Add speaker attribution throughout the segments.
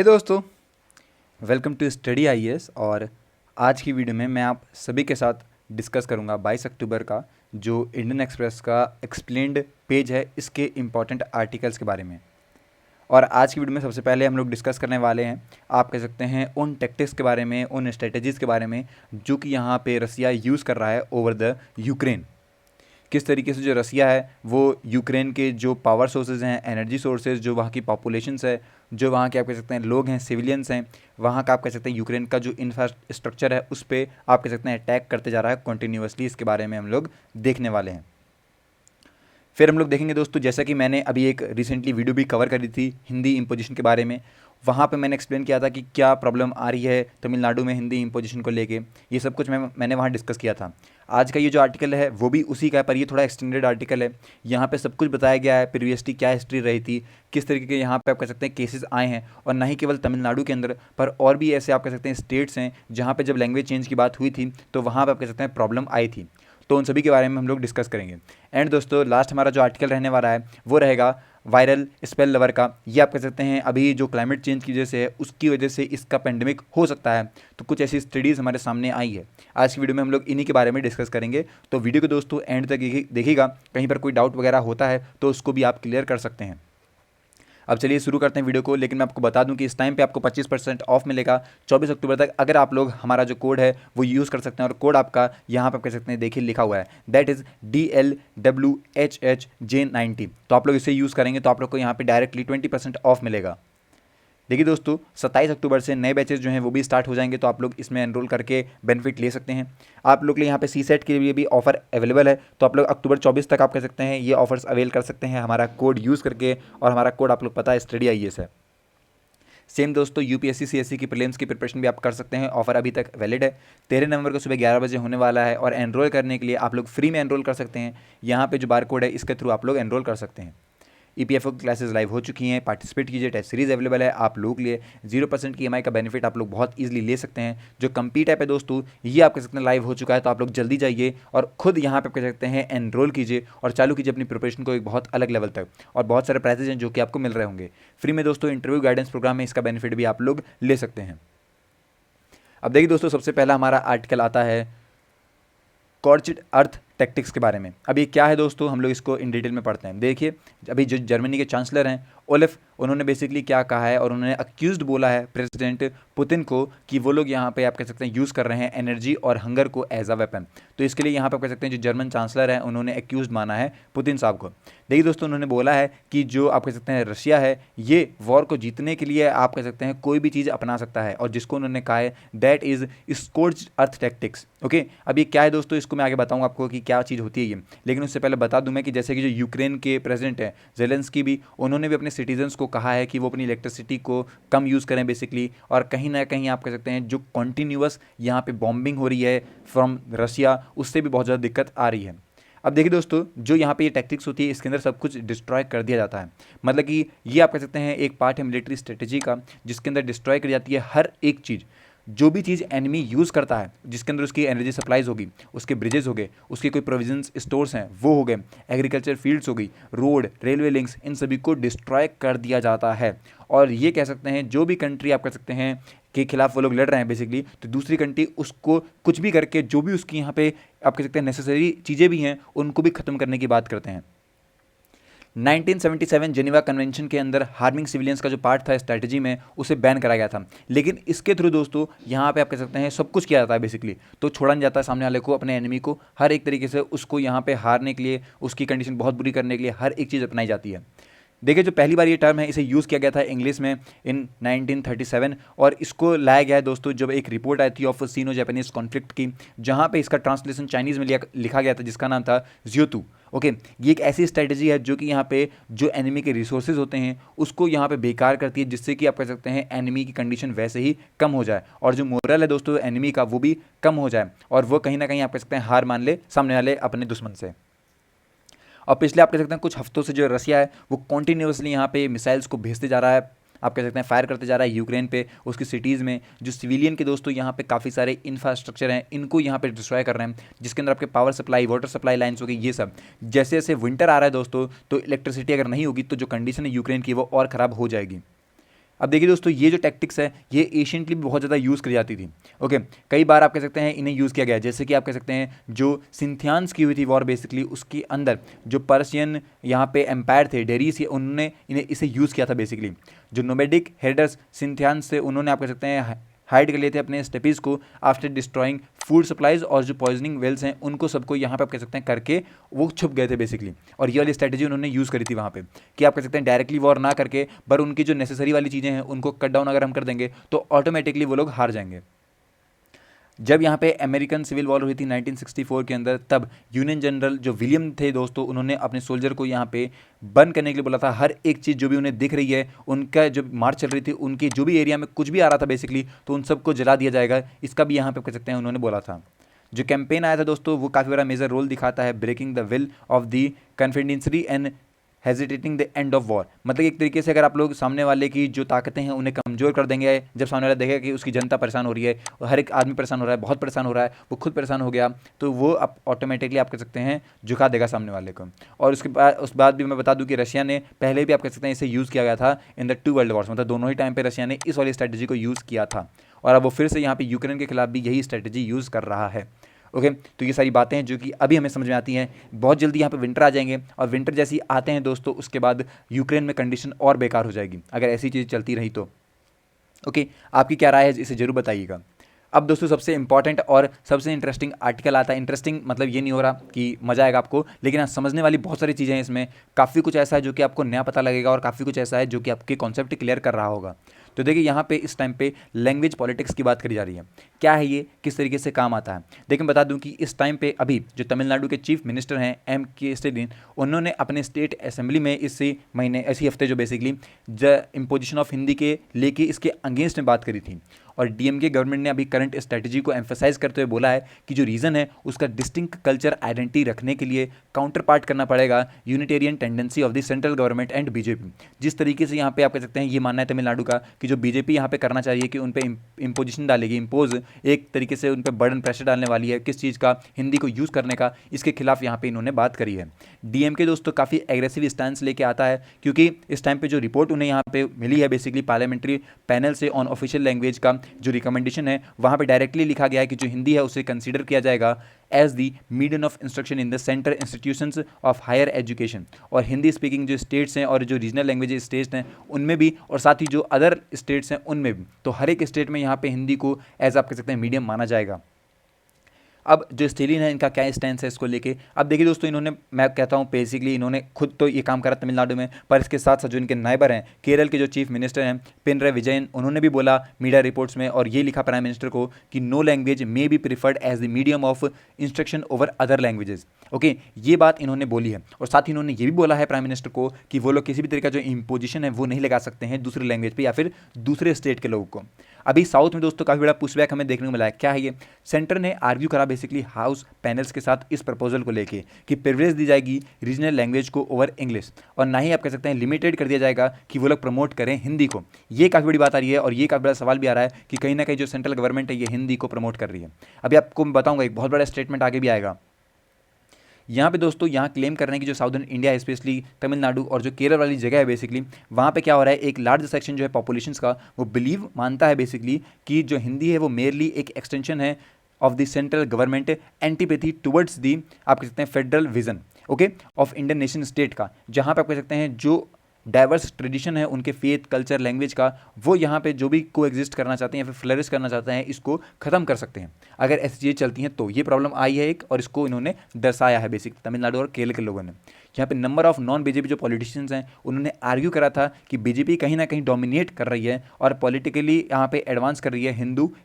Speaker 1: हे दोस्तों, welcome to study IAS. और आज की वीडियो में मैं आप सभी के साथ डिस्कस करूंगा 22 अक्टूबर का जो इंडियन एक्सप्रेस का एक्सप्लेन्ड पेज है, इसके इम्पॉर्टेंट आर्टिकल्स के बारे में। और आज की वीडियो में सबसे पहले हम लोग डिस्कस करने वाले हैं, आप कह सकते हैं, उन टैक्टिक्स के बारे में, उन स्ट्रेटजीज़ के बारे में जो कि यहाँ पे रसिया यूज़ कर रहा है ओवर द यूक्रेन। किस तरीके से जो रसिया है वो यूक्रेन के जो पावर सोर्सेज हैं, एनर्जी सोर्सेज, जो वहाँ की पॉपुलेशंस है, जो वहाँ के आप कह सकते हैं लोग हैं, सिविलियंस हैं, वहाँ का आप कह सकते हैं यूक्रेन का जो इंफ्रास्ट्रक्चर है उस पर आप कह सकते हैं अटैक करते जा रहा है कंटिन्यूसली। इसके बारे में हम लोग देखने वाले हैं। फिर हम लोग देखेंगे दोस्तों, जैसा कि मैंने अभी एक रिसेंटली वीडियो भी कवर करी थी हिंदी इम्पोजिशन के बारे में, वहाँ पे मैंने एक्सप्लेन किया था कि क्या प्रॉब्लम आ रही है तमिलनाडु में हिंदी इम्पोजिशन को लेके। ये सब कुछ मैंने वहाँ डिस्कस किया था। आज का ये जो आर्टिकल है वो भी उसी का है, पर ये थोड़ा एक्सटेंडेड आर्टिकल है। यहाँ पे सब कुछ बताया गया है, प्रीवियसली क्या हिस्ट्री रही थी, किस तरीके के यहाँ पे आप कह सकते हैं केसेस आए हैं, और ना ही केवल तमिलनाडु के अंदर पर और भी ऐसे आप कह सकते हैं स्टेट्स हैं जहाँ पे जब लैंग्वेज चेंज की बात हुई थी तो वहाँ पे आप कह सकते हैं प्रॉब्लम आई थी। तो उन सभी के बारे में हम लोग डिस्कस करेंगे। एंड दोस्तों, लास्ट हमारा जो आर्टिकल रहने वाला है वो रहेगा वायरल स्पेल लवर का। ये आप कह सकते हैं अभी जो क्लाइमेट चेंज की वजह से है उसकी वजह से इसका पेंडेमिक हो सकता है। तो कुछ ऐसी स्टडीज़ हमारे सामने आई है। आज की वीडियो में हम लोग इन्हीं के बारे में डिस्कस करेंगे। तो वीडियो को दोस्तों एंड तक देखिएगा, कहीं पर कोई डाउट वगैरह होता है तो उसको भी आप क्लियर कर सकते हैं। अब चलिए शुरू करते हैं वीडियो को। लेकिन मैं आपको बता दूं कि इस टाइम पे आपको 25% ऑफ मिलेगा 24 अक्टूबर तक, अगर आप लोग हमारा जो कोड है वो यूज़ कर सकते हैं। और कोड आपका यहाँ पे आप कह सकते हैं, देखिए लिखा हुआ है, दैट इज़ DLWHHJ90। तो आप लोग इसे यूज़ करेंगे तो आप लोग को यहाँ पे डायरेक्टली 20% ऑफ मिलेगा। देखिए दोस्तों, 27 अक्टूबर से नए बैचेस जो हैं वो भी स्टार्ट हो जाएंगे, तो आप लोग इसमें एनरोल करके बेनिफिट ले सकते हैं। आप लोग के लिए यहाँ पे सी सेट के लिए भी ऑफर अवेलेबल है, तो आप लोग अक्टूबर 24 तक आप कह सकते हैं ये ऑफर्स अवेल कर सकते हैं हमारा कोड यूज़ करके। और हमारा कोड आप लोग पता है स्टडी आईएएस है। सेम दोस्तों, यूपीएससी सीएससी की प्रीलिम्स की प्रिपरेशन भी आप कर सकते हैं। ऑफर अभी तक वैलिड है, 13 नवंबर को सुबह 11 बजे होने वाला है। और एनरोल करने के लिए आप लोग फ्री में एनरोल कर सकते हैं। यहाँ पे जो बार कोड है इसके थ्रू आप लोग एनरोल कर सकते हैं। ईपीएफओ की क्लासेस लाइव हो चुकी हैं, पार्टिसिपेट कीजिए। टेस्ट सीरीज अवेलेबल है आप लोग के लिए। 0% की ईएमआई का बेनिफिट आप लोग बहुत इजीली ले सकते हैं। जो कम्पीट ऐप है दोस्तों, ये आप कह सकते हैं लाइव हो चुका है, तो आप लोग जल्दी जाइए और खुद यहाँ पे कह सकते हैं एनरोल कीजिए और चालू कीजिए अपनी प्रिपरेशन को एक बहुत अलग लेवल तक। और बहुत सारे प्राइजेज हैं जो कि आपको मिल रहे होंगे फ्री में दोस्तों। इंटरव्यू गाइडेंस प्रोग्राम में इसका बेनिफिट भी आप लोग ले सकते हैं। अब देखिए दोस्तों, सबसे पहला हमारा आर्टिकल आता है स्कॉर्च्ड अर्थ टैक्टिक्स के बारे में। अब ये क्या है दोस्तों, हम लोग इसको इन डिटेल में पढ़ते हैं। देखिए, अभी जो जर्मनी के चांसलर हैं ओलेफ, उन्होंने बेसिकली क्या कहा है, और उन्होंने अक्यूज्ड बोला है प्रेसिडेंट पुतिन को कि वो लोग यहाँ पे आप कह सकते हैं यूज़ कर रहे हैं एनर्जी और हंगर को एज अ वेपन। तो इसके लिए यहाँ पे आप कह सकते हैं जो जर्मन चांसलर है उन्होंने अक्यूज्ड माना है पुतिन साहब को। देखिए दोस्तों, उन्होंने बोला है कि जो आप कह सकते हैं रशिया है, ये वॉर को जीतने के लिए आप कह सकते हैं कोई भी चीज़ अपना सकता है, और जिसको उन्होंने कहा है that is scorched earth tactics. Okay, अब ये क्या है दोस्तों, इसको मैं आगे बताऊँगा आपको कि क्या चीज़ होती है ये। लेकिन उससे पहले बता दूं मैं कि जैसे कि जो यूक्रेन के प्रेसिडेंट हैं जेलेंस्की भी, उन्होंने भी अपने सिटीजन्स को कहा है कि वो अपनी इलेक्ट्रिसिटी को कम यूज़ करें बेसिकली। और कहीं ना कहीं आप कह सकते हैं जो कॉन्टीन्यूअस यहाँ पे बॉम्बिंग हो रही है फ्रॉम रशिया, उससे भी बहुत ज़्यादा दिक्कत आ रही है। अब देखिए दोस्तों, जो यहाँ पे ये टैक्टिक्स होती है इसके अंदर सब कुछ डिस्ट्रॉय कर दिया जाता है। मतलब कि ये आप कह सकते हैं एक पार्ट है मिलिट्री स्ट्रेटेजी का, जिसके अंदर डिस्ट्रॉय करी जाती है हर एक चीज़। जो भी चीज़ एनिमी यूज़ करता है, जिसके अंदर उसकी एनर्जी सप्लाईज होगी, उसके ब्रिजेस हो गए, उसके कोई प्रोविजंस स्टोर्स हैं वो हो गए, एग्रीकल्चर फील्ड्स हो गई, रोड रेलवे लिंक्स, इन सभी को डिस्ट्रॉय कर दिया जाता है। और ये कह सकते हैं जो भी कंट्री आप कह सकते हैं के खिलाफ वो लोग लड़ रहे हैं बेसिकली, तो दूसरी कंट्री उसको कुछ भी करके जो भी उसकी यहाँ पे आप कह सकते हैं नेसेसरी चीज़ें भी हैं उनको भी ख़त्म करने की बात करते हैं। 1977 जेनीवा कन्वेंशन के अंदर हार्मिंग सिविलियंस का जो पार्ट था स्ट्रैटेजी में, उसे बैन कराया गया था। लेकिन इसके थ्रू दोस्तों यहाँ पे आप कह सकते हैं सब कुछ किया जाता है बेसिकली। तो छोड़ा नहीं जाता है सामने वाले को, अपने एनिमी को हर एक तरीके से उसको यहाँ पे हारने के लिए, उसकी कंडीशन बहुत बुरी करने के लिए हर एक चीज़ अपनाई जाती है। देखिए, जो पहली बार ये टर्म है इसे यूज़ किया गया था इंग्लिश में इन 1937, और इसको लाया गया है दोस्तों जब एक रिपोर्ट आई थी ऑफ सीनो जापानीज कॉन्फ्लिक्ट की, जहाँ पे इसका ट्रांसलेशन चाइनीज़ में लिखा गया था, जिसका नाम था ज्योतू। ओके, ये एक ऐसी स्ट्रेटजी है जो कि यहाँ पे जो एनिमी के रिसोर्सेज होते हैं उसको यहाँ पे बेकार करती है, जिससे कि आप कह सकते हैं एनिमी की कंडीशन वैसे ही कम हो जाए, और जो मोरल है दोस्तों एनिमी का वो भी कम हो जाए, और वो कहीं ना कहीं आप कह सकते हैं हार मान ले सामने वाले अपने दुश्मन से। और पिछले आप कह सकते हैं कुछ हफ्तों से जो रसिया है वो कॉन्टीन्यूसली यहाँ पे मिसाइल्स को भेजते जा रहा है, आप कह सकते हैं फायर करते जा रहा है यूक्रेन पे, उसकी सिटीज़ में जो सिविलियन के दोस्तों यहाँ पे काफ़ी सारे इंफ्रास्ट्रक्चर हैं इनको यहाँ पे डिस्ट्रॉय कर रहे हैं, जिसके अंदर आपके power supply, water supply lines हो गई, ये सब। जैसे जैसे विंटर आ रहा है दोस्तों, तो इलेक्ट्रिसिटी अगर नहीं होगी तो जो कंडीशन है यूक्रेन की वो और ख़राब हो जाएगी। अब देखिए दोस्तों, ये जो टैक्टिक्स है ये एशियंटली भी बहुत ज़्यादा यूज़ करी जाती थी। ओके, कई बार आप कह सकते हैं इन्हें यूज़ किया गया है। जैसे कि आप कह सकते हैं जो सिंथियान्स की हुई थी वॉर, बेसिकली उसके अंदर जो पर्शियन यहाँ पे एम्पायर थे, डेरीस, उन्होंने इन्हें इसे यूज़ किया था। बेसिकली जो नोमैडिक हेडर्स सिंथियान्स थे, उन्होंने आप कह सकते हैं हाइड कर लिए थे अपने स्टेपीज को आफ्टर डिस्ट्रॉइंग फूड सप्लाईज, और जो पॉइजनिंग वेल्स हैं उनको सबको यहाँ पे आप कह सकते हैं करके वो छुप गए थे बेसिकली। और ये वाली स्ट्रेटजी उन्होंने यूज़ करी थी वहाँ पे कि आप कह सकते हैं डायरेक्टली वॉर ना करके, पर उनकी जो नेसेसरी वाली चीज़ें हैं उनको कट डाउन अगर हम कर देंगे तो ऑटोमेटिकली वो लोग हार जाएंगे। जब यहाँ पे अमेरिकन सिविल वॉर हुई थी 1964 के अंदर, तब यूनियन जनरल जो विलियम थे दोस्तों, उन्होंने अपने सोल्जर को यहाँ पे बर्न करने के लिए बोला था। हर एक चीज़ जो भी उन्हें दिख रही है, उनका जो मार्च चल रही थी, उनकी जो भी एरिया में कुछ भी आ रहा था बेसिकली, तो उन सबको जला दिया जाएगा। इसका भी यहाँ पे कह सकते हैं उन्होंने बोला था। जो कैंपेन आया था दोस्तों, वो काफ़ी बड़ा मेजर रोल दिखाता है breaking the will of the confederacy and hesitating the end of war. मतलब एक तरीके से अगर आप लोग सामने वाले की जो ताकतें हैं उन्हें कमज़ोर कर देंगे, जब सामने वाला देखेगा कि उसकी जनता परेशान हो रही है, हर एक आदमी परेशान हो रहा है, बहुत परेशान हो रहा है, वो खुद परेशान हो गया, तो वो आप ऑटोमेटिकली आप कह सकते हैं झुका देगा सामने वाले को। और उस बाद भी मैं बता दूं कि रशिया ने पहले भी आप कह सकते हैं इसे यूज़ किया गया था इन द 2 वर्ल्ड वॉर्स, मतलब दोनों ही टाइम पर रशिया ने इस वाली स्ट्रैटेजी को यूज़ किया था, और अब वो फिर से यहाँ पे यूक्रेन के खिलाफ भी यही स्ट्रैटेजी यूज़ कर रहा है। ओके, तो ये सारी बातें हैं जो कि अभी हमें समझ में आती हैं। बहुत जल्दी यहाँ पे विंटर आ जाएंगे, और विंटर जैसे ही आते हैं दोस्तों, उसके बाद यूक्रेन में कंडीशन और बेकार हो जाएगी अगर ऐसी चीज़ चलती रही तो। ओके, आपकी क्या राय है इसे ज़रूर बताइएगा। अब दोस्तों सबसे इंपॉर्टेंट और सबसे इंटरेस्टिंग आर्टिकल आता है। इंटरेस्टिंग मतलब ये नहीं हो रहा कि मज़ा आएगा आपको, लेकिन हाँ समझने वाली बहुत सारी चीज़ें हैं इसमें। काफ़ी कुछ ऐसा है जो कि आपको नया पता लगेगा, और काफ़ी कुछ ऐसा है जो कि आपके कॉन्सेप्ट क्लियर कर रहा होगा। तो देखिए यहाँ पे इस टाइम पे लैंग्वेज पॉलिटिक्स की बात करी जा रही है। क्या है ये, किस तरीके से काम आता है? देखिए बता दूं कि इस टाइम पे अभी जो तमिलनाडु के चीफ मिनिस्टर हैं M.K. स्टालिन, उन्होंने अपने स्टेट असेंबली में इसी हफ्ते जो basically the imposition of Hindi के लेके इसके अगेंस्ट में बात करी थी। और डीएमके गवर्नमेंट ने अभी करंट स्ट्रेटजी को एम्फेसाइज करते हुए बोला है कि जो रीज़न है उसका डिस्टिंक्ट कल्चर आइडेंटिटी रखने के लिए काउंटर पार्ट करना पड़ेगा Unitarian tendency of the central government and BJP. जिस तरीके से यहाँ पे आप कह सकते हैं ये मानना है तमिलनाडु का कि जो बीजेपी यहाँ पे करना चाहिए कि उन पर इम्पोजिशन डालेगी, इम्पोज एक तरीके से उन पर बर्डन प्रेशर डालने वाली है किस चीज़ का, हिंदी को यूज़ करने का, इसके खिलाफ यहाँ पे इन्होंने बात करी है। डीएमके दोस्तों काफ़ी एग्रेसिव स्टैंस लेके आता है, क्योंकि इस टाइम पे जो रिपोर्ट उन्हें यहाँ पे मिली है बेसिकली पार्लियामेंट्री पैनल से ऑन ऑफिशियल लैंग्वेज का जो रिकमेंडेशन है, वहाँ पे डायरेक्टली लिखा गया है कि जो हिंदी है उसे कंसीडर किया जाएगा as the medium of instruction in the centre institutions of higher education. और हिंदी स्पीकिंग जो स्टेट्स हैं और जो रीजनल लैंग्वेज स्टेट्स हैं उनमें भी, और साथ ही जो अदर स्टेट्स हैं उनमें भी, तो हर एक स्टेट में यहाँ पे हिंदी को एज आप कह सकते हैं मीडियम माना जाएगा। अब जो स्टेलिन है इनका क्या स्टैंड है इसको लेके, अब देखिए दोस्तों इन्होंने, मैं कहता हूँ बेसिकली इन्होंने खुद तो ये काम करा तमिलनाडु में, पर इसके साथ साथ जो इनके नाइबर हैं केरल के जो चीफ मिनिस्टर हैं पिनराई विजयन, उन्होंने भी बोला मीडिया रिपोर्ट्स में, और ये लिखा प्राइम मिनिस्टर को कि no language may be preferred as the medium of instruction over other languages. Okay, ये बात इन्होंने बोली है। और साथ ही इन्होंने ये भी बोला है प्राइम मिनिस्टर को कि वो लोग किसी भी तरह का जो इम्पोजिशन है वो नहीं लगा सकते हैं दूसरी लैंग्वेज पे या फिर दूसरे स्टेट के लोगों को। अभी साउथ में दोस्तों काफ़ी बड़ा पुशबैक हमें देखने को मिला है। क्या है ये, सेंटर ने आर्ग्यू करा बेसिकली हाउस पैनल्स के साथ इस प्रपोजल को लेके कि प्रिविलेज दी जाएगी रीजनल लैंग्वेज को ओवर इंग्लिश, और ना ही आप कह सकते हैं लिमिटेड कर दिया जाएगा कि वो लोग प्रमोट करें हिंदी को। ये काफ़ी बड़ी बात आ रही है, और ये काफ़ी बड़ा सवाल भी आ रहा है कि कहीं ना कहीं जो सेंट्रल गवर्नमेंट है ये हिंदी को प्रमोट कर रही है। अभी आपको मैं बताऊंगा एक बहुत बड़ा स्टेटमेंट आगे भी आएगा यहाँ पे दोस्तों। यहाँ क्लेम कर रहे हैं कि जो साउदर्न इंडिया है स्पेशली तमिलनाडु और जो केरल वाली जगह है बेसिकली, वहाँ पे क्या हो रहा है, एक लार्ज सेक्शन जो है पॉपुलेशन का वो बिलीव मानता है बेसिकली कि जो हिंदी है वो मेरली एक एक्सटेंशन है of the central government antipathy towards the आप कह सकते हैं federal vision okay of Indian nation state का, जहाँ पे आप कह सकते हैं जो डाइवर्स ट्रेडिशन है उनके फेथ कल्चर लैंग्वेज का, वो यहाँ पे जो भी को एग्जिस्ट करना चाहते हैं या फिर फ्लरिश करना चाहते हैं इसको ख़त्म कर सकते हैं अगर ऐसी चीज़ें चलती हैं। तो ये प्रॉब्लम आई है एक, और इसको इन्होंने दर्शाया है बेसिक तमिलनाडु और केरल के लोगों ने। यहाँ पे नंबर ऑफ नॉन बीजेपी जो पॉलिटिशियंस हैं उन्होंने आर्ग्यू करा था कि बीजेपी कहीं ना कहीं डोमिनेट कर रही है और पॉलिटिकली यहाँ पे एडवांस कर रही है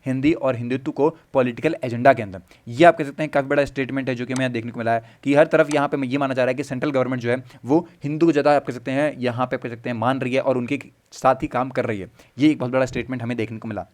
Speaker 1: हिंदी और हिंदुत्व को पॉलिटिकल एजेंडा के अंदर। ये आप कह सकते हैं काफ़ी बड़ा स्टेटमेंट है जो कि हमें देखने को मिला है कि हर तरफ यहाँ पे ये माना जा रहा है कि सेंट्रल गवर्नमेंट जो है वो हिंदू को ज़्यादा आप कह सकते हैं यहाँ पे आप कह सकते हैं मान रही है और उनके साथ ही काम कर रही है। ये एक बहुत बड़ा स्टेटमेंट हमें देखने को मिला।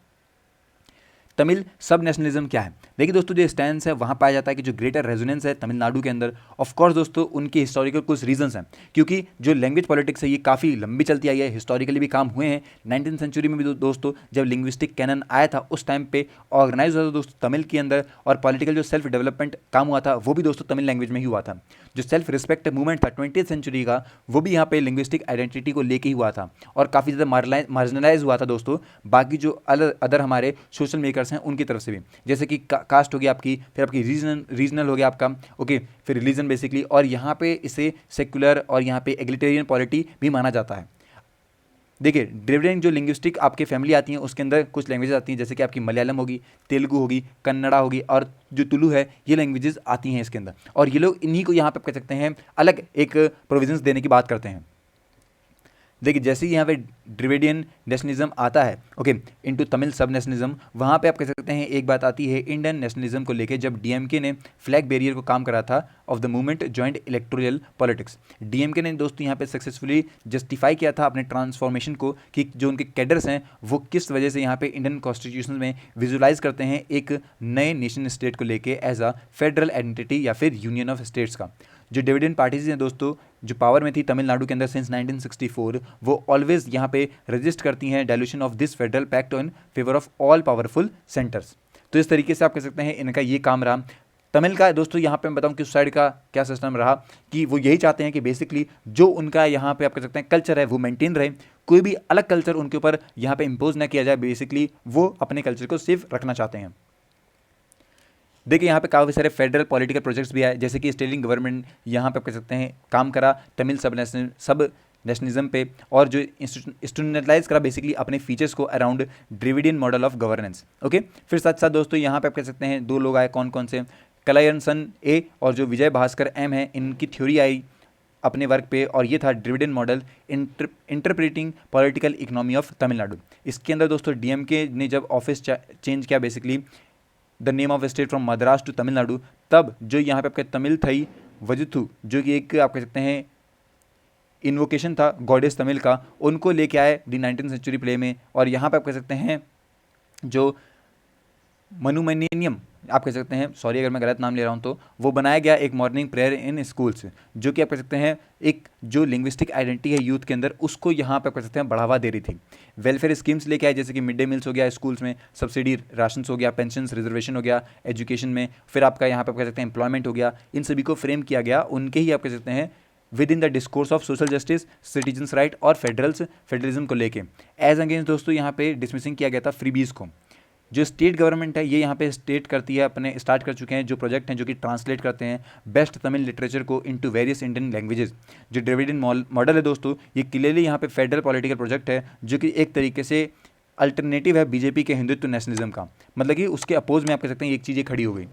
Speaker 1: तमिल सब नेशनलिज्म क्या है? देखिए दोस्तों, जो स्टैंड है वहाँ पाया जाता है कि जो ग्रेटर रेजोनेंस है तमिलनाडु के अंदर, ऑफ कोर्स दोस्तों उनके हिस्टोरिकल कुछ रीजंस हैं, क्योंकि जो लैंग्वेज पॉलिटिक्स है ये काफ़ी लंबी चलती आई है, हिस्टोरिकली भी काम हुए हैं। 19th सेंचुरी में भी दोस्तों जब लिंग्विस्टिक कैनन आया था उस टाइम पे ऑर्गेनाइज हुआ था दोस्तों तमिल के अंदर, और पॉलिटिकल जो सेल्फ डेवलपमेंट काम हुआ था वो भी दोस्तों तमिल लैंग्वेज में ही हुआ था। जो सेल्फ रिस्पेक्ट मूवमेंट था 20th सेंचुरी का, वो भी यहाँ पे लिंग्विस्टिक आइडेंटिटी को लेके ही हुआ था, और काफ़ी ज़्यादा मार्जिनलाइज हुआ था दोस्तों बाकी जो अदर हमारे सोशल मेकर्स हैं उनकी तरफ से भी, जैसे कि कास्ट हो गया आपकी, फिर आपकी रीजनल हो गया आपका, ओके, फिर रिलीजन बेसिकली, और यहाँ पे इसे सेक्युलर और यहाँ पे एग्लिटेरियन पॉलिटी भी माना जाता है। देखिए ड्रिविडियन जो लिंग्विस्टिक आपके फैमिली आती हैं उसके अंदर कुछ लैंग्वेजेस आती हैं, जैसे कि आपकी मलयालम होगी, तेलुगु होगी, कन्नड़ा होगी, और जो तुलु है, ये लैंग्वेजेस आती हैं इसके अंदर, और ये लोग इन्हीं को यहाँ पे कह सकते हैं अलग एक प्रोविजंस देने की बात करते हैं। देखिए जैसे ही यहाँ पे ड्रिविडियन नेशनलिज्म आता है, ओके, इनटू तमिल सब नेशनलिज्म, वहाँ पे आप कह सकते हैं एक बात आती है इंडियन नेशनलिज्म को लेके, जब डीएमके ने फ्लैग बैरियर को काम करा था of the movement joint electoral politics. DMK ने दोस्तों यहाँ पे सक्सेसफुली जस्टिफाई किया था अपने ट्रांसफॉर्मेशन को, कि जो उनके कैडर्स हैं वो किस वजह से यहाँ पे इंडियन कॉन्स्टिट्यूशन में विजुलाइज करते हैं एक नए नेशन स्टेट को लेके एज अ फेडरल आइडेंटिटी या फिर यूनियन ऑफ स्टेट्स का। जो डिविडेंड पार्टीज हैं दोस्तों जो पावर में थी तमिलनाडु के अंदर सिंस 1964, वो ऑलवेज यहाँ पे रजिस्ट करती हैं dilution of this federal pact in favour of all powerful centres. तो इस तरीके से आप कह सकते हैं इनका ये काम रहा। तमिल का दोस्तों यहाँ पे मैं बताऊँ कि उस साइड का क्या सिस्टम रहा, कि वो यही चाहते हैं कि बेसिकली जो उनका यहाँ पे आप कह सकते हैं कल्चर है वो मेंटेन रहे, कोई भी अलग कल्चर उनके ऊपर यहाँ पे इम्पोज ना किया जाए, बेसिकली वो अपने कल्चर को सेफ रखना चाहते हैं। देखिए यहाँ पे काफ़ी सारे फेडरल पॉलिटिकल प्रोजेक्ट्स भी आए, जैसे कि स्टेटिंग गवर्नमेंट यहाँ पे आप कह सकते हैं काम करा तमिल सब नेशनलिज्म पे, और जो इंस्टीट्यूशनलाइज करा बेसिकली अपने फीचर्स को around Dravidian model of governance. Okay, फिर साथ साथ दोस्तों यहाँ पे आप कह सकते हैं दो लोग आए, कौन कौन से, कलायनसन ए और जो विजय भास्कर एम है, इनकी थ्योरी आई अपने वर्क पे, और ये था Dravidian model interpreting political economy of Tamil Nadu. इसके अंदर दोस्तों डीएमके ने जब ऑफिस चेंज किया basically the name of state from Madras to Tamil Nadu, तब जो यहाँ पे आपके तमिल थई वजुथु, जो कि एक आप कह सकते हैं इन्वोकेशन था गॉडेस तमिल का, उनको लेके आए दी 19th सेंचुरी प्ले में, और यहाँ पे आप कह सकते हैं जो मनुमेनियम आप कह सकते हैं, सॉरी अगर मैं गलत नाम ले रहा हूँ, तो वो बनाया गया एक मॉर्निंग प्रेयर इन स्कूल्स, जो कि आप कह सकते हैं एक जो लिंग्विस्टिक आइडेंटिटी है यूथ के अंदर उसको यहाँ पे आप कह सकते हैं बढ़ावा दे रही थी। वेलफेयर स्कीम्स लेके आए, जैसे कि मिड डे मील्स हो गया स्कूल्स में, सब्सिडी राशन हो गया, पेंशन रिजर्वेशन हो गया एजुकेशन में, फिर आपका यहाँ पे आप कह सकते हैं एम्प्लॉयमेंट हो गया, इन सभी को फ्रेम किया गया उनके ही आप कह सकते हैं with in the discourse of social justice, citizens right और फेडरलिज्म को लेके। एज अगेंस्ट दोस्तों यहाँ पे डिसमिसिंग किया गया था फ्रीबीज को। जो स्टेट गवर्नमेंट है ये यहाँ पे स्टेट करती है, अपने स्टार्ट कर चुके हैं जो प्रोजेक्ट हैं जो कि ट्रांसलेट करते हैं बेस्ट तमिल लिटरेचर को इनटू वेरियस इंडियन लैंग्वेजेस। जो ड्रिविडियन मॉडल है दोस्तों, ये क्लियरली यहाँ पे फेडरल पॉलिटिकल प्रोजेक्ट है, जो कि एक तरीके से अल्टरनेटिव है बीजेपी के हिंदुत्व नेशनलिज्म का, मतलब कि उसके अपोज में आप कह सकते हैं एक चीज़ खड़ी हो गई।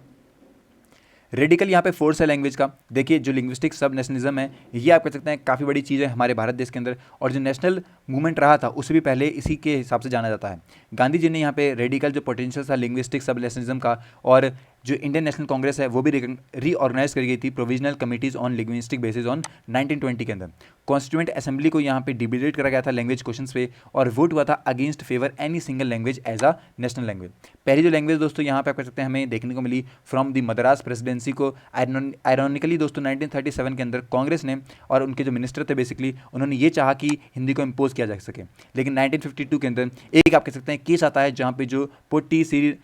Speaker 1: रेडिकल यहाँ पे फोर्स है लैंग्वेज का। देखिए जो लिंग्विस्टिक सब नेशनलिज्म है ये आप कह सकते हैं काफ़ी बड़ी चीज़ है हमारे भारत देश के अंदर, और जो नेशनल मूवमेंट रहा था उसे भी पहले इसी के हिसाब से जाना जाता है। गांधी जी ने यहाँ पे रेडिकल जो पोटेंशियल था लिंग्विस्टिक सब नेशनलिज्म का, और जो इंडियन नेशनल कांग्रेस है वो भी रीऑर्गेनाइज करी गई थी provisional committees on linguistic basis on 1920 के अंदर। कॉन्स्टिट्यूएंट असेंबली को यहाँ पे डिबेट करा गया था लैंग्वेज क्वेश्चंस पे, और वोट हुआ था against favour any single language as a national language. पहली जो लैंग्वेज दोस्तों यहाँ पे आप कह सकते हैं हमें देखने को मिली फ्रॉम द मद्रास प्रेसिडेंसी को, आयरॉनिकली दोस्तों 1937 के अंदर कांग्रेस ने और उनके जो मिनिस्टर थे बेसिकली उन्होंने ये चाहा कि हिंदी को इम्पोज किया जा सके, लेकिन 1952 के अंदर एक आप कह सकते हैं केस आता है जहाँ पे जो पोट्टी सी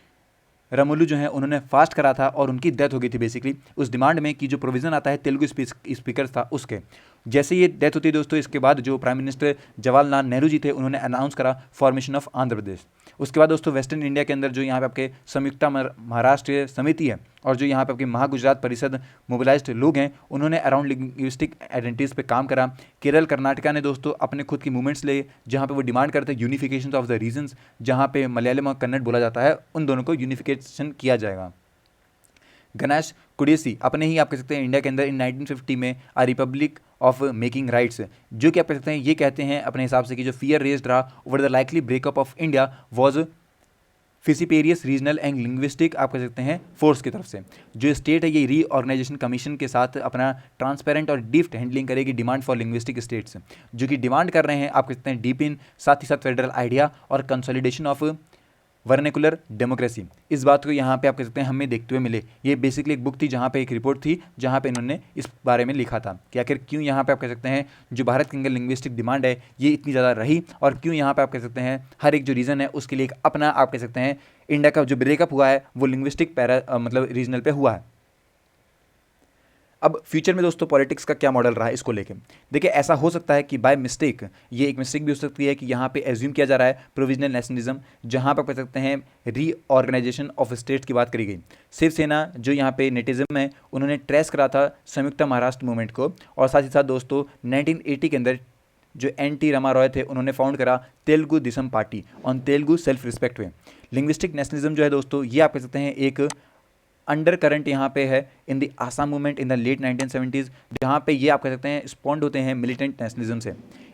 Speaker 1: रमुलू जो है उन्होंने फास्ट करा था और उनकी डेथ हो गई थी बेसिकली उस डिमांड में कि जो प्रोविज़न आता है तेलुगु स्पीकर था उसके। जैसे ये डेथ होती है दोस्तों, इसके बाद जो प्राइम मिनिस्टर जवाहरलाल नेहरू जी थे उन्होंने अनाउंस करा फॉर्मेशन ऑफ आंध्र प्रदेश। उसके बाद दोस्तों वेस्टर्न इंडिया के अंदर जो यहाँ पे आपके संयुक्त महाराष्ट्र समिति है और जो यहाँ पे आपकी महागुजरात परिषद मोबिलाइज्ड लोग हैं उन्होंने अराउंड लिंग्विस्टिक आइडेंटिटीज़ पे काम करा। केरल कर्नाटका ने दोस्तों अपने खुद की मूवमेंट्स ले जहाँ पे वो डिमांड करते हैं यूनिफिकेशन ऑफ द रीजन्स, जहाँ पे मलयालम और कन्नड़ बोला जाता है उन दोनों को यूनिफिकेशन किया जाएगा। गणेश कुडियसी अपने ही आप कह सकते हैं इंडिया के अंदर इन 1950 में आ रिपब्लिक ऑफ मेकिंग राइट्स, जो कि आप कह सकते हैं ये कहते हैं अपने हिसाब से कि जो फियर रेज्ड रहा over the likely breakup of India was fissiparous regional and linguistic आप कह सकते हैं फोर्स की तरफ से। जो स्टेट है ये रीऑर्गेनाइजेशन कमीशन के साथ अपना ट्रांसपेरेंट और डीप हैंडलिंग करेगी डिमांड फॉर लिंग्विस्टिक स्टेट्स, जो कि डिमांड कर रहे हैं आप कह सकते हैं डीप इन, साथ ही साथ फेडरल आइडिया और कंसोलिडेशन ऑफ वर्नेकुलर डेमोक्रेसी, इस बात को यहाँ पे आप कह सकते हैं हमें देखते हुए मिले। ये बेसिकली एक बुक थी जहाँ पे एक रिपोर्ट थी जहाँ पे इन्होंने इस बारे में लिखा था कि आखिर क्यों यहाँ पे आप कह सकते हैं जो भारत के अंदर लिंग्विस्टिक डिमांड है ये इतनी ज़्यादा रही, और क्यों यहाँ पे आप कह सकते हैं हर एक जो रीज़न है उसके लिए एक अपना आप कह सकते हैं इंडिया का जो ब्रेकअप हुआ है वो लिंग्विस्टिक मतलब रीजनल पे हुआ है। अब फ्यूचर में दोस्तों पॉलिटिक्स का क्या मॉडल रहा है इसको लेके, देखिए ऐसा हो सकता है कि बाय मिस्टेक, ये एक मिस्टेक भी हो सकती है कि यहाँ पे एज्यूम किया जा रहा है प्रोविजनल नेशनलिज्म, जहाँ पर कह सकते हैं रीऑर्गेनाइजेशन ऑफ स्टेट्स की बात करी गई। शिवसेना जो यहाँ पे नेटिज्म है उन्होंने ट्रेस करा था संयुक्त महाराष्ट्र मूवमेंट को, और साथ ही साथ दोस्तों 1980 के अंदर जो NT रमा रॉय थे उन्होंने फाउंड करा Telugu Desam party on Telugu self respect way. Linguistic nationalism जो है दोस्तों ये आप कह सकते हैं एक अंडर करंट यहाँ पे है in the Assam movement in the late 1970s, जहाँ पे ये आप कह सकते हैं स्पॉन्ड होते हैं मिलिटेंट नेशनलिज्म से।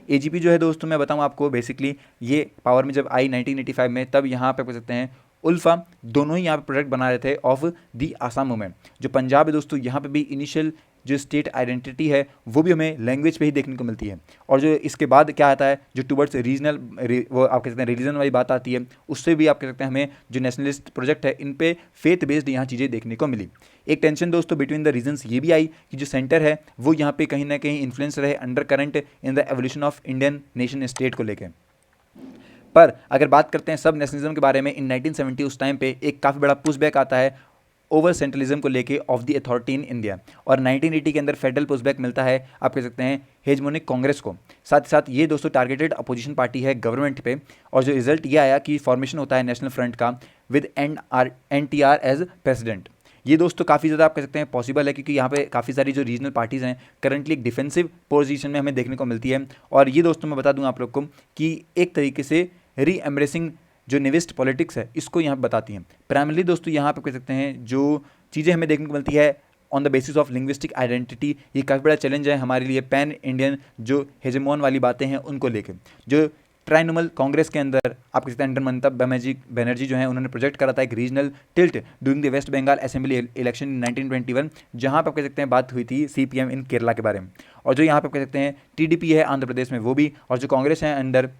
Speaker 1: AGP जो है दोस्तों मैं बताऊँ आपको बेसिकली ये पावर में जब आई 1985 में, तब यहाँ पे कह सकते हैं उल्फा दोनों ही यहाँ पे प्रोडक्ट बना रहे थे ऑफ दी आसाम मूवमेंट। जो पंजाब है दोस्तों यहाँ पे भी इनिशियल जो स्टेट आइडेंटिटी है वो भी हमें लैंग्वेज पे ही देखने को मिलती है, और जो इसके बाद क्या आता है जो टुवर्ड्स रीजनल वो आप कह सकते हैं रिलीजन वाली बात आती है, उससे भी आप कह सकते हैं हमें जो नेशनलिस्ट प्रोजेक्ट है इन पे फेथ बेस्ड यहाँ चीज़ें देखने को मिली। एक टेंशन दोस्तों बिटवीन द रीजन्स ये भी आई कि जो सेंटर है वो यहाँ पे कहीं ना कहीं इन्फ्लुएंस रहे under current in the evolution of Indian nation state को लेकर। पर अगर बात करते हैं सब नेशनलिज्म के बारे में, इन 1970 उस टाइम पे एक काफ़ी बड़ा पुशबैक आता है ओवर सेंट्रलिज्म को लेके of the authority in India, और 1980 के अंदर फेडरल पुशबैक मिलता है आप कह सकते हैं हेजमोनिक कांग्रेस को। साथ ही साथ ये दोस्तों टारगेटेड अपोजिशन पार्टी है गवर्नमेंट पे, और जो रिजल्ट ये आया कि फॉर्मेशन होता है नेशनल फ्रंट का विद NTR एज प्रेसिडेंट। ये दोस्तों काफ़ी ज़्यादा आप कह सकते हैं पॉसिबल है, क्योंकि यहाँ पे काफ़ी सारी जो रीजनल पार्टीज़ हैं करंटली एक डिफेंसिव पोजीशन में हमें देखने को मिलती है। और ये दोस्तों मैं बता दूं आप लोग को कि एक तरीके से री एम्ब्रेसिंग जो निविस्ट पॉलिटिक्स है इसको यहाँ पे बताती हैं। प्राइमरली दोस्तों यहाँ पे कह सकते हैं जो चीज़ें हमें देखने को मिलती है on the basis of linguistic identity, ये काफ़ी बड़ा चैलेंज है हमारे लिए पैन इंडियन जो हेजेमोन वाली बातें हैं उनको लेकर। जो ट्राइनोमल कांग्रेस के अंदर आप कह सकते हैं अंडर ममता बनर्जी जो है उन्होंने प्रोजेक्ट करा था एक regional tilt during the West Bengal assembly election in 1921, जहां पर कह सकते हैं बात हुई थी CPM इन केरला के बारे में। और जो यहाँ पर कह सकते हैं TDP है आंध्र प्रदेश में वो भी, और जो कांग्रेस है अंडर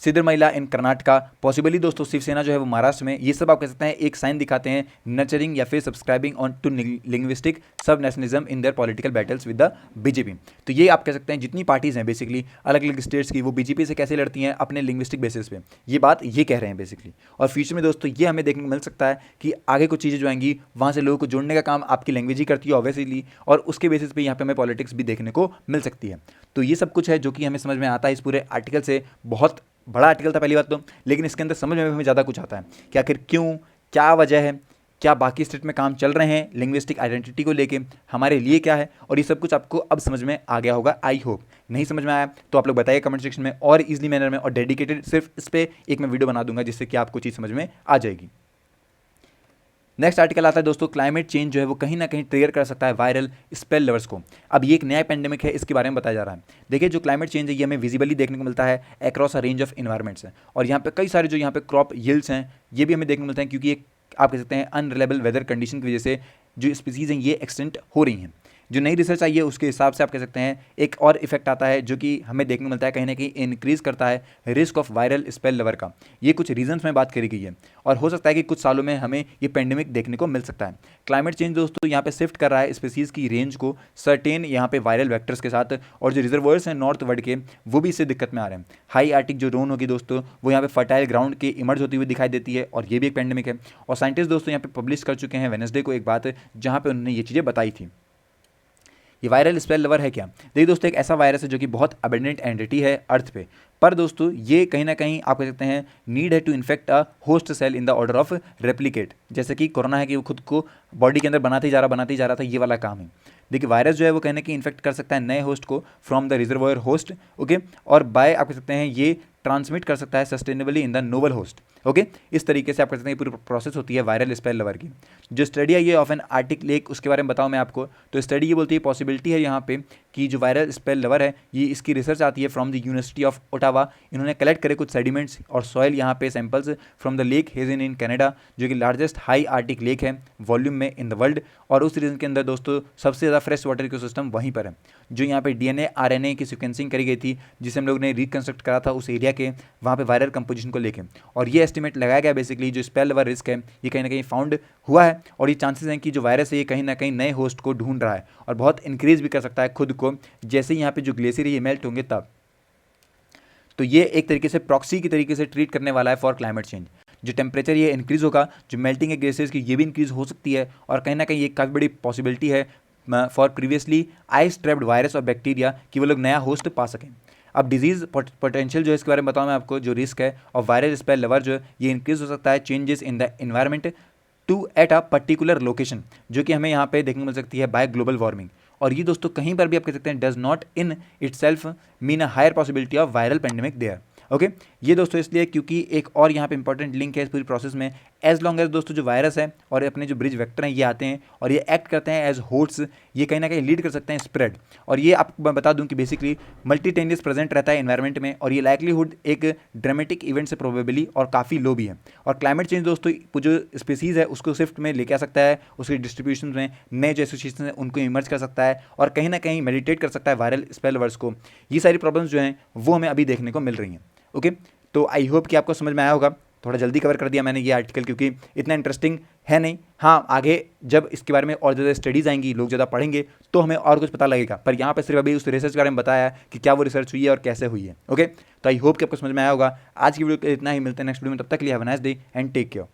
Speaker 1: सिद्धरमैया इन कर्नाटका, पॉसिबली दोस्तों शिवसेना जो है वो महाराष्ट्र में, ये सब आप कह सकते हैं एक साइन दिखाते हैं नर्चरिंग या फिर सब्सक्राइबिंग ऑन टू लिंग्विस्टिक सब nationalism in their political battles with the BJP। तो ये आप कह सकते हैं जितनी पार्टीज़ हैं बेसिकली अलग अलग स्टेट्स की, वो BJP से कैसे लड़ती हैं अपने लिंग्विस्टिक बेसिस पे, ये बात ये कह रहे हैं बेसिकली। और फ्यूचर में दोस्तों ये हमें देखने को मिल सकता है कि आगे कुछ चीज़ें जो आएंगी वहाँ से लोगों को जोड़ने का काम आपकी लैंग्वेज ही करती है ऑब्वियसली, और उसके बेसिस पे यहाँ पे हमें पॉलिटिक्स भी देखने को मिल सकती है। तो ये सब कुछ है जो कि हमें समझ में आता है इस पूरे आर्टिकल से। बहुत बड़ा आर्टिकल था पहली बात तो, लेकिन इसके अंदर समझ में हमें ज़्यादा कुछ आता है कि आखिर क्यों, क्या वजह है, क्या बाकी स्टेट में काम चल रहे हैं लिंग्विस्टिक आइडेंटिटी को लेके, हमारे लिए क्या है, और ये सब कुछ आपको अब समझ में आ गया होगा। आई होप नहीं समझ में आया तो आप लोग बताइए कमेंट सेक्शन में, और ईजिली मैनर में और डेडिकेटेड सिर्फ इस पर एक मैं वीडियो बना दूंगा जिससे कि आपको चीज़ समझ में आ जाएगी। नेक्स्ट आर्टिकल आता है दोस्तों क्लाइमेट चेंज जो है वो कहीं ना कहीं ट्रिगर कर सकता है वायरल स्पेल लवर्स को। अब ये एक नया पेंडेमिक है, इसके बारे में बताया जा रहा है। देखिए जो क्लाइमेट चेंज है ये हमें विजिबली देखने को मिलता है across a range of environments है, और यहाँ पे कई सारे जो यहाँ पे क्रॉप यील्ड्स हैं ये भी हमें देखने को मिलते हैं, क्योंकि एक आप कह सकते हैं अनरिलायबल वेदर कंडीशन की वजह से जो स्पीसीज हैं ये एक्सटेंट हो रही हैं। जो नई रिसर्च आई है उसके हिसाब से आप कह सकते हैं एक और इफेक्ट आता है जो कि हमें देखने को मिलता है कहीं ना कहीं इंक्रीज करता है risk of viral spell lover का। ये कुछ रीजंस में बात करी गई है, और हो सकता है कि कुछ सालों में हमें ये पेंडेमिक देखने को मिल सकता है। क्लाइमेट चेंज दोस्तों यहाँ पे शिफ्ट कर रहा है स्पीसीज की रेंज को सर्टेन यहाँ पे वायरल वेक्टर्स के साथ, और जो रिजर्वर्स हैं नॉर्थ वर्ड के वो भी इससे दिक्कत में आ रहे हैं। हाई आर्टिक जो जोन होगी दोस्तों वो यहाँ पे फर्टाइल ग्राउंड के इमर्ज होती हुई दिखाई देती है, और ये भी एक पेंडेमिक है। और साइंटिस्ट दोस्तों यहाँ पे पब्लिश कर चुके हैं वेडनेसडे को एक बात जहाँ पे उन्होंने ये चीज़ें बताई थी। ये वायरल स्पेल लवर है क्या? देखिए दोस्तों एक ऐसा वायरस है जो कि बहुत अबेंडेंट एंटिटी है अर्थ पे, पर दोस्तों ये कहीं ना कहीं आप कह सकते हैं नीड है to infect a host cell in the order of replicate. जैसे कि कोरोना है कि वो खुद को बॉडी के अंदर बनाते ही जा रहा था, ये वाला काम है। देखिए वायरस जो है वो कहने की इन्फेक्ट कर सकता है नए होस्ट को from the reservoir host, okay, और बाय आप कह सकते हैं ये ट्रांसमिट कर सकता है sustainably in the novel host, okay. इस तरीके से आप कह सकते हैं पूरी प्रोसेस होती है वायरल स्पेल लवर की। जो स्टडी है ये ऑफ एन आर्टिक लेक, उसके बारे में बताऊं मैं आपको, तो स्टडी ये बोलती है पॉसिबिलिटी है यहाँ पे कि जो वायरल स्पेल लवर है ये इसकी रिसर्च आती है from the university of Ottawa. इन्होंने कलेक्ट करे कुछ सेडिमेंट्स और सॉइल यहाँ पे samples from the lake Hazen in Canada, जो कि लार्जेस्ट हाई आर्टिक लेक है वॉल्यूम में इन द वर्ल्ड, और उस रीजन के अंदर दोस्तों सबसे ज़्यादा फ्रेश वाटर इकोसिस्टम वहीं पर है। जो यहाँ पे DNA RNA की सिक्वेंसिंग करी गई थी जिसे हम लोग ने रिकन्स्ट्रक्ट करा था उस एरिया के, वहाँ पे वायरल कंपोजिशन को लेके, और ये एस्टिमेट लगाया गया बेसिकली जो स्पेल लेवल रिस्क है ये कहीं ना कहीं फाउंड हुआ है और ये चांसेस हैं कि जो वायरस है ये कहीं ना कहीं नए होस्ट को ढूंढ रहा है और बहुत इंक्रीज भी कर सकता है खुद को, जैसे ही यहाँ पे जो ग्लेशियर ये मेल्ट होंगे तब। तो ये एक तरीके से प्रॉक्सी की तरीके से ट्रीट करने वाला है फॉर क्लाइमेट चेंज। जो टेम्परेचर ये इंक्रीज होगा, जो मेल्टिंग है ग्लेशियर्स की ये भी इंक्रीज हो सकती है और कहीं ना कहीं ये काफ़ी बड़ी पॉसिबिलिटी है for previously ice trapped virus और बैक्टीरिया कि वो लोग नया होस्ट पा सकें। अब डिजीज़ पोटेंशियल जो है इसके बारे में बताऊँ मैं आपको, जो रिस्क है और वायरल स्पेल लेवल जो है ये इंक्रीज हो सकता है changes in the environment to at a particular location, जो कि हमें यहाँ पे देखने को मिल सकती है बाय ग्लोबल वार्मिंग। और ये दोस्तों कहीं पर भी आप कह सकते हैं does not in itself mean a higher possibility of viral pandemic there. Okay, ये दोस्तों इसलिए क्योंकि एक और यहाँ पे इंपॉर्टेंट लिंक है इस पूरी प्रोसेस में, एज लॉन्ग एज दोस्तों जो वायरस है और अपने जो ब्रिज वेक्टर हैं ये आते हैं और ये एक्ट करते हैं एज होस्ट्स, ये कहीं ना कहीं लीड कर सकते हैं स्प्रेड। और ये आपको मैं बता दूं कि बेसिकली मल्टीटेनियस प्रेजेंट रहता है एनवायरनमेंट में और ये लाइकलीहुड एक ड्रामेटिक इवेंट से प्रोबेबली और काफ़ी लो भी है। और क्लाइमेट चेंज दोस्तों जो स्पीसीज़ है उसको शिफ्ट में लेके आ सकता है, उसकी डिस्ट्रीब्यूशन में नए जो एसोसिएशन है उनको इमर्ज कर सकता है और कहीं ना कहीं मेडिटेट कर सकता है वायरल स्पेल वर्ड्स को। ये सारी प्रॉब्लम्स जो हैं वो हमें अभी देखने को मिल रही हैं। ओके, तो आई होप कि आपको समझ में आया होगा। थोड़ा जल्दी कवर कर दिया मैंने ये आर्टिकल क्योंकि इतना इंटरेस्टिंग है नहीं। हाँ, आगे जब इसके बारे में और ज़्यादा स्टडीज़ आएंगी, लोग ज़्यादा पढ़ेंगे तो हमें और कुछ पता लगेगा, पर यहाँ पे सिर्फ अभी उस रिसर्च के बारे में बताया है कि क्या वो रिसर्च हुई है और कैसे हुई है। ओके, तो आई होप कि आपको समझ में आया होगा। आज की वीडियो इतना ही, मिलते हैं नेक्स्ट वीडियो में, तब तक के लिए have a nice day and take care.